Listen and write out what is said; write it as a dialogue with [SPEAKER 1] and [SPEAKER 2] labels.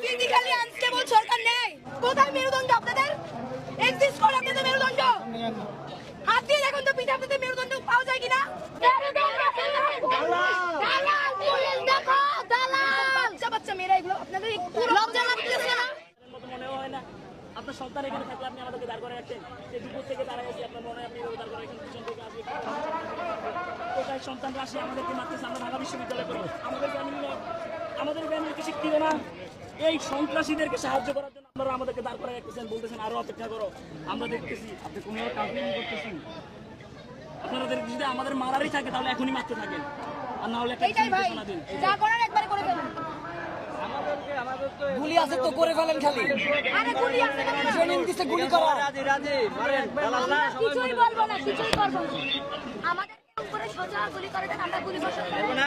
[SPEAKER 1] Physically unstable সরকার নেই। কোথায় মেরুদণ্ড আপনাদের? এক্সিস্ট করে আপনাদের মেরুদণ্ড? হাত দিয়ে দেখুন তো পিঠে আপনাদের মেরুদণ্ড পাওয়া যায় কিনা? বাচ্চা বাচ্চা মেয়েরা এগুলো আপনাদের লজ্জা লাগতেছে না?
[SPEAKER 2] মনে হয় না আপনার সন্তান এখানে থাকলে আপনি আমাদেরকে দাঁড় করে রাখতেন। যে দুপুর থেকে দাঁড়ায় আছে আপনার মনে হয় আপনি দাঁড় করে এখানে পিছন থেকে আসবে কোথায় সন্তানরা আসে আমাদেরকে মারতেছে। আমরা ঢাকা বিশ্ববিদ্যালয় করবো আমাদের গ্রামীণকে শিক্ষা দিবে না। এই সন্ত্রাসীদেরকে সাহায্য করার জন্য আপনারা আমাদেরকে দাঁড় করে রাখতেছেন, বলতেছেন আরো অপেক্ষা করো। আমরা দেখতেছি আপনি কোনো কাউন্সিলিং করতেছেন। আপনাদের যদি আমাদের মারারই থাকে তাহলে এখনই মারতে থাকেন, আর না হলে একটা দিন
[SPEAKER 1] যা করার একবারে করে ফেলুন।
[SPEAKER 3] গুলি আছে তো করে ফেলেন খালি।
[SPEAKER 1] আরে গুলি আছে না?
[SPEAKER 3] ট্রেনিং দিতে গুলি করা।
[SPEAKER 1] কিছুই বলবো না, কিছুই করবো না। আমাদের উপরে সোজা গুলি করে দেন, আমরা গুলি করবো না।